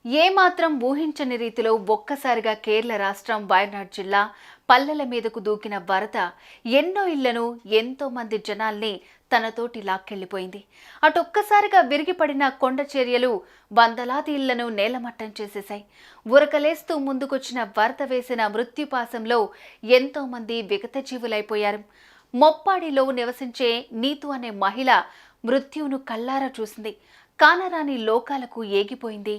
ఏమాత్రం ఊహించని రీతిలో ఒక్కసారిగా కేరళ రాష్ట్రం వయనాడ్ జిల్లా పల్లెల మీదకు దూకిన వరద ఎన్నో ఇళ్లను ఎంతో మంది జనాల్ని తనతోటి లాక్కెళ్లిపోయింది. అటొక్కసారిగా విరిగిపడిన కొండ చర్యలు వందలాది ఇళ్లను నేలమట్టం చేసేశాయి. ఉరకలేస్తూ ముందుకొచ్చిన వరద వేసిన మృత్యుపాసంలో ఎంతో మంది విగతజీవులైపోయారు. మొప్పాడిలో నివసించే నీతు అనే మహిళ మృత్యువును కళ్ళారా చూసింది. కానరాని లోకాలకు ఏగిపోయింది.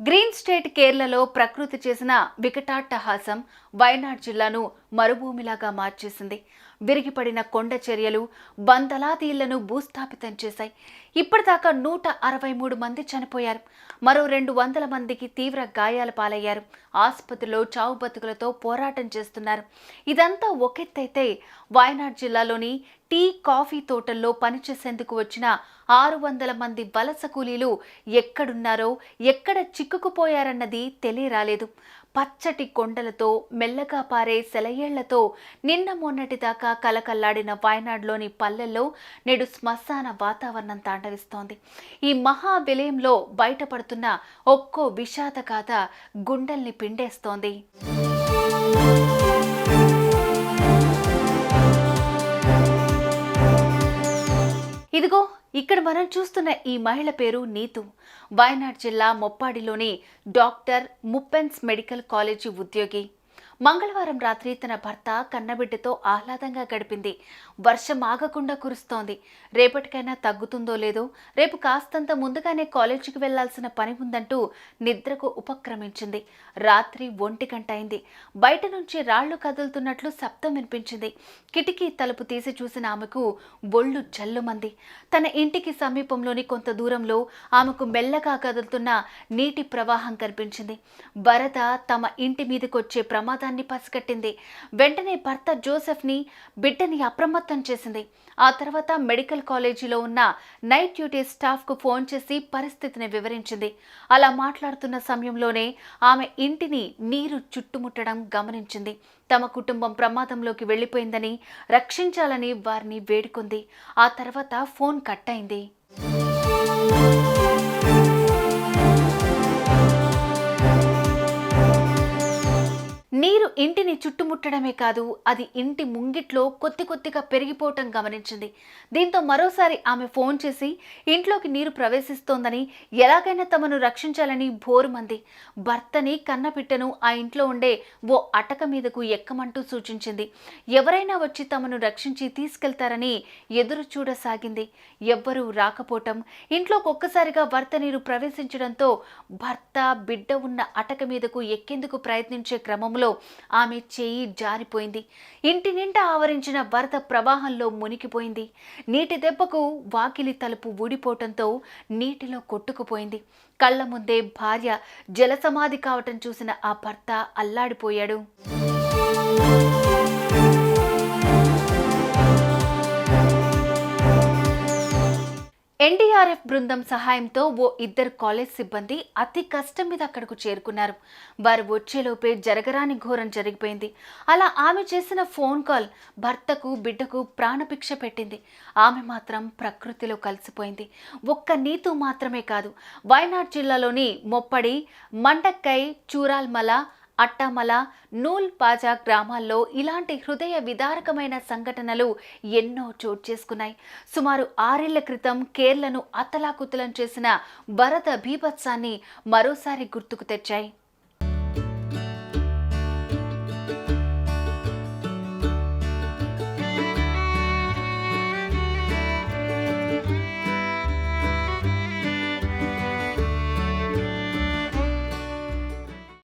గ్రీన్ స్టేట్ కేరళలో ప్రకృతి చేసిన వికటాట్టహాసం వయనాడ్ జిల్లాను మరుభూమిలాగా మార్చేసింది. విరిగిపడిన కొండ చర్యలు వందలాది ఇళ్లను భూస్థాపితం చేశాయి. ఇప్పటిదాకా 163 మంది చనిపోయారు. మరో 200 మందికి తీవ్ర గాయాల పాలయ్యారు. ఆసుపత్రిలో చావు బతుకులతో పోరాటం చేస్తున్నారు. ఇదంతా ఒకెత్తైతే వయనాడ్ జిల్లాలోని టీ, కాఫీ తోటల్లో పనిచేసేందుకు వచ్చిన 600 మంది వలస కూలీలు ఎక్కడున్నారో, ఎక్కడ చిక్కుకుపోయారన్నది తెలియరాలేదు. పచ్చటి కొండలతో, మెల్లగా పారే సెలయేళ్లతో నిన్న మొన్నటి దాకా కలకల్లాడిన వయనాడ్లోని పల్లెల్లో నేడు శ్మశాన వాతావరణం తాండవిస్తోంది. ఈ మహా విలయంలో బయటపడుతున్న ఒక్కో విషాద గాథ గుండెల్ని పిండేస్తోంది. ఇదిగో ఇక్కడ మనం చూస్తున్న ఈ మహిళ పేరు నీతు. వయనాడ్ జిల్లా మొప్పాడిలోని డాక్టర్ ముప్పెన్స్ మెడికల్ కాలేజీ ఉద్యోగి. మంగళవారం రాత్రి తన భర్త కన్నబిడ్డతో ఆహ్లాదంగా గడిపింది. వర్షం ఆగకుండా కురుస్తోంది. రేపటికైనా తగ్గుతుందో లేదో, రేపు కాస్తంత ముందుగానే కాలేజీకి వెళ్లాల్సిన పని ఉందంటూ నిద్రకు ఉపక్రమించింది. రాత్రి 1 గంట అయింది. బయట నుంచి రాళ్లు కదులుతున్నట్లు శబ్దం వినిపించింది. కిటికీ తలుపు తీసి చూసిన ఆమెకు ఒళ్ళు జల్లుమంది. తన ఇంటికి సమీపంలోని కొంత దూరంలో ఆమెకు మెల్లగా కదులుతున్న నీటి ప్రవాహం కనిపించింది. వరద తమ ఇంటి మీదకొచ్చే ప్రమాదాన్ని పసిగట్టింది. వెంటనే భర్త జోసెఫ్ని, బిడ్డని అప్రమత్తం చేసింది. ఆ తర్వాత మెడికల్ కాలేజీలో ఉన్న నైట్ డ్యూటీ స్టాఫ్కు ఫోన్ చేసి పరిస్థితిని వివరించింది. అలా మాట్లాడుతున్న సమయంలోనే ఆమె ఇంటిని నీరు చుట్టుముట్టడం గమనించింది. తమ కుటుంబం ప్రమాదంలోకి వెళ్లిపోయిందని, రక్షించాలని వారిని వేడుకుంది. ఆ తర్వాత ఫోన్ కట్ అయింది. నీరు ఇంటిని చుట్టుముట్టడమే కాదు, అది ఇంటి ముంగిట్లో కొద్దిగా పెరిగిపోవటం గమనించింది. దీంతో మరోసారి ఆమె ఫోన్ చేసి ఇంట్లోకి నీరు ప్రవేశిస్తోందని, ఎలాగైనా తమను రక్షించాలని బోరుమంది. భర్తని, కన్నపిట్టను ఆ ఇంట్లో ఉండే ఓ అటక మీదకు ఎక్కమంటూ సూచించింది. ఎవరైనా వచ్చి తమను రక్షించి తీసుకెళ్తారని ఎదురు చూడసాగింది. ఎవ్వరూ రాకపోవటం, ఇంట్లోకి ఒక్కసారిగా వరద నీరు ప్రవేశించడంతో భర్త, బిడ్డ ఉన్న అటక మీదకు ఎక్కేందుకు ప్రయత్నించే క్రమంలో ఆమె చేయి జారిపోయింది. ఇంటి నిండా ఆవరించిన వరద ప్రవాహంలో మునిగిపోయింది. నీటి దెబ్బకు వాకిలి తలుపు ఊడిపోవటంతో నీటిలో కొట్టుకుపోయింది. కళ్ల ముందే భార్య జలసమాధి కావటం చూసిన ఆ భర్త అల్లాడిపోయాడు. ఎన్డీఆర్ఎఫ్ బృందం సహాయంతో ఓ 2 కాలేజ్ సిబ్బంది అతి కష్టం మీద అక్కడకు చేరుకున్నారు. వారు వచ్చేలోపే జరగరాని ఘోరం జరిగిపోయింది. అలా ఆమె చేసిన ఫోన్ కాల్ భర్తకు, బిడ్డకు ప్రాణభిక్ష పెట్టింది. ఆమె మాత్రం ప్రకృతిలో కలిసిపోయింది. ఒక్క నీతు మాత్రమే కాదు, వయనాడ్ జిల్లాలోని మొప్పడి, మండక్కై, చూరాల్మల, అట్టామల, నూల్ పాజా గ్రామాల్లో ఇలాంటి హృదయ విదారకమైన సంఘటనలు ఎన్నో చోటు చేసుకున్నాయి. సుమారు 6 ఏళ్ల క్రితం కేరళను అతలాకుతలం చేసిన వరద బీభత్సాన్ని మరోసారి గుర్తుకు తెచ్చాయి.